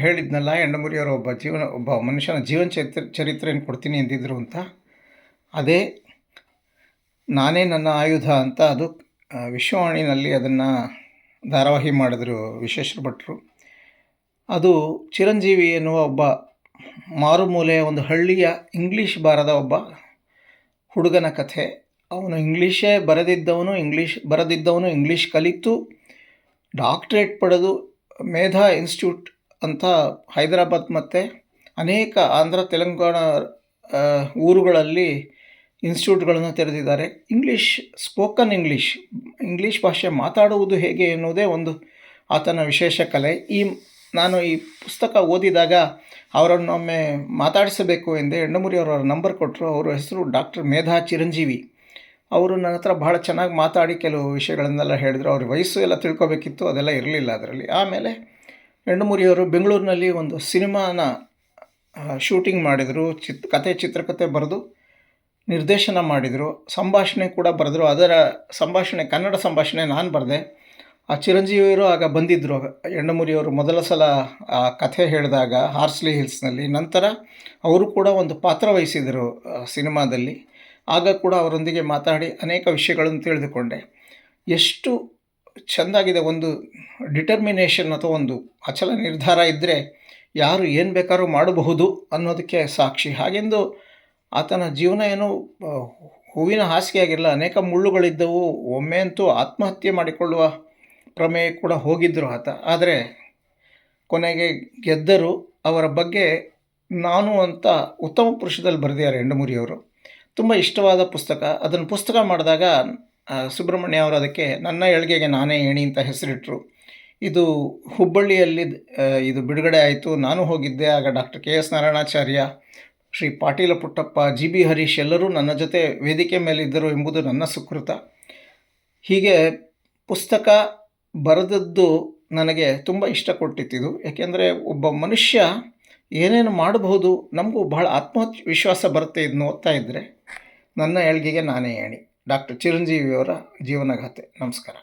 ಹೇಳಿದ್ನಲ್ಲ, ಎಂಡಮೂರಿಯವರ ಒಬ್ಬ ಮನುಷ್ಯನ ಜೀವನ ಚರಿತ್ರೆಯನ್ನು ಕೊಡ್ತೀನಿ ಎಂದಿದ್ರು ಅಂತ. ಅದೇ ನಾನೇ ನನ್ನ ಆಯುಧ ಅಂತ. ಅದು ವಿಶ್ವವಾಣಿನಲ್ಲಿ ಅದನ್ನು ಧಾರಾವಾಹಿ ಮಾಡಿದ್ರು ವಿಶ್ವೇಶ್ವರ ಭಟ್ರು. ಅದು ಚಿರಂಜೀವಿ ಎನ್ನುವ ಒಬ್ಬ ಮಾರುಮೂಲೆಯ ಒಂದು ಹಳ್ಳಿಯ ಇಂಗ್ಲೀಷ್ ಬಾರದ ಒಬ್ಬ ಹುಡುಗನ ಕಥೆ. ಅವನು ಇಂಗ್ಲೀಷೇ ಬರದಿದ್ದವನು ಇಂಗ್ಲೀಷ್ ಕಲಿತು ಡಾಕ್ಟ್ರೇಟ್ ಪಡೆದು ಮೇಧಾ ಇನ್ಸ್ಟಿಟ್ಯೂಟ್ ಅಂತ ಹೈದರಾಬಾದ್ ಮತ್ತು ಅನೇಕ ಆಂಧ್ರ ತೆಲಂಗಾಣ ಊರುಗಳಲ್ಲಿ ಇನ್ಸ್ಟಿಟ್ಯೂಟ್ಗಳನ್ನು ತೆರೆದಿದ್ದಾರೆ. ಸ್ಪೋಕನ್ ಇಂಗ್ಲೀಷ್ ಭಾಷೆ ಮಾತಾಡುವುದು ಹೇಗೆ ಎನ್ನುವುದೇ ಒಂದು ಆತನ ವಿಶೇಷ ಕಲೆ. ನಾನು ಈ ಪುಸ್ತಕ ಓದಿದಾಗ ಅವರನ್ನೊಮ್ಮೆ ಮಾತಾಡಿಸಬೇಕು ಎಂದೇ ಎಂಡಮೂರಿಯವರ ನಂಬರ್ ಕೊಟ್ಟರು. ಅವರ ಹೆಸರು ಡಾಕ್ಟರ್ ಮೇಧಾ ಚಿರಂಜೀವಿ. ಅವರು ನನ್ನ ಹತ್ರ ಭಾಳ ಚೆನ್ನಾಗಿ ಮಾತಾಡಿ ಕೆಲವು ವಿಷಯಗಳನ್ನೆಲ್ಲ ಹೇಳಿದರು. ಅವ್ರ ವಯಸ್ಸು ಎಲ್ಲ ತಿಳ್ಕೊಬೇಕಿತ್ತು, ಅದೆಲ್ಲ ಇರಲಿಲ್ಲ ಅದರಲ್ಲಿ. ಆಮೇಲೆ ಎಂಡಮೂರಿಯವರು ಬೆಂಗಳೂರಿನಲ್ಲಿ ಒಂದು ಸಿನಿಮಾನ ಶೂಟಿಂಗ್ ಮಾಡಿದರು. ಚಿತ್ರಕಥೆ ಬರೆದು ನಿರ್ದೇಶನ ಮಾಡಿದರು. ಸಂಭಾಷಣೆ ಕೂಡ ಬರೆದರು. ಅದರ ಕನ್ನಡ ಸಂಭಾಷಣೆ ನಾನು ಬರೆದೆ. ಆ ಚಿರಂಜೀವಿಯವರು ಆಗ ಬಂದಿದ್ದರು. ಎಂಡಮೂರಿಯವರು ಮೊದಲ ಸಲ ಆ ಕಥೆ ಹೇಳಿದಾಗ ಹಾರ್ಸ್ಲಿ ಹಿಲ್ಸ್ನಲ್ಲಿ. ನಂತರ ಅವರು ಕೂಡ ಒಂದು ಪಾತ್ರ ವಹಿಸಿದರು ಸಿನಿಮಾದಲ್ಲಿ. ಆಗ ಕೂಡ ಅವರೊಂದಿಗೆ ಮಾತಾಡಿ ಅನೇಕ ವಿಷಯಗಳನ್ನು ತಿಳಿದುಕೊಂಡೆ. ಎಷ್ಟು ಚೆಂದಾಗಿದೆ. ಒಂದು ಡಿಟರ್ಮಿನೇಷನ್ ಅಥವಾ ಒಂದು ಅಚಲ ನಿರ್ಧಾರ ಇದ್ದರೆ ಯಾರು ಏನು ಬೇಕಾದ್ರೂ ಮಾಡಬಹುದು ಅನ್ನೋದಕ್ಕೆ ಸಾಕ್ಷಿ. ಹಾಗೆಂದು ಆತನ ಜೀವನ ಏನು ಹೂವಿನ ಹಾಸಿಗೆಯಾಗಿರಲ್ಲ. ಅನೇಕ ಮುಳ್ಳುಗಳಿದ್ದವು. ಒಮ್ಮೆ ಅಂತೂ ಆತ್ಮಹತ್ಯೆ ಮಾಡಿಕೊಳ್ಳುವ ಪ್ರಮೇಯ ಕೂಡ ಹೋಗಿದ್ದರು ಆತ. ಆದರೆ ಕೊನೆಗೆ ಗೆದ್ದರು. ಅವರ ಬಗ್ಗೆ ನಾನು ಅಂತ ಉತ್ತಮ ಪುರುಷದಲ್ಲಿ ಬರೆದಿದ್ದಾರೆ ಎಂಡಮೂರಿಯವರು. ತುಂಬ ಇಷ್ಟವಾದ ಪುಸ್ತಕ. ಅದನ್ನು ಪುಸ್ತಕ ಮಾಡಿದಾಗ ಸುಬ್ರಹ್ಮಣ್ಯ ಅವರು ಅದಕ್ಕೆ ನನ್ನ ಏಳ್ಗೆಗೆ ನಾನೇ ಏಣಿ ಅಂತ ಹೆಸರಿಟ್ಟರು. ಇದು ಹುಬ್ಬಳ್ಳಿಯಲ್ಲಿ ಇದು ಬಿಡುಗಡೆ ಆಯಿತು. ನಾನು ಹೋಗಿದ್ದೆ. ಆಗ ಡಾಕ್ಟರ್ ಕೆ.ಎಸ್. ನಾರಾಯಣಾಚಾರ್ಯ, ಶ್ರೀ ಪಾಟೀಲ ಪುಟ್ಟಪ್ಪ, ಜಿ.ಬಿ. ಹರೀಶ್ ಎಲ್ಲರೂ ನನ್ನ ಜೊತೆ ವೇದಿಕೆ ಮೇಲಿದ್ದರು ಎಂಬುದು ನನ್ನ ಸುಕೃತ. ಹೀಗೆ ಪುಸ್ತಕ ಬರೆದದ್ದು ನನಗೆ ತುಂಬ ಇಷ್ಟ ಕೊಟ್ಟಿತ್ತಿದು. ಏಕೆಂದರೆ ಒಬ್ಬ ಮನುಷ್ಯ ಏನೇನು ಮಾಡಬಹುದು, ನಮಗೂ ಬಹಳ ಆತ್ಮವಿಶ್ವಾಸ ಬರುತ್ತೆ ಇದನ್ನು ಓದ್ತಾ ಇದ್ದರೆ. ನನ್ನ ಏಳ್ಗೆಗೆ ನಾನೇ ಏಣಿ. ಡಾಕ್ಟರ್ ಚಿರಂಜೀವಿಯವರ ಜೀವನಗಾಥೆ. ನಮಸ್ಕಾರ.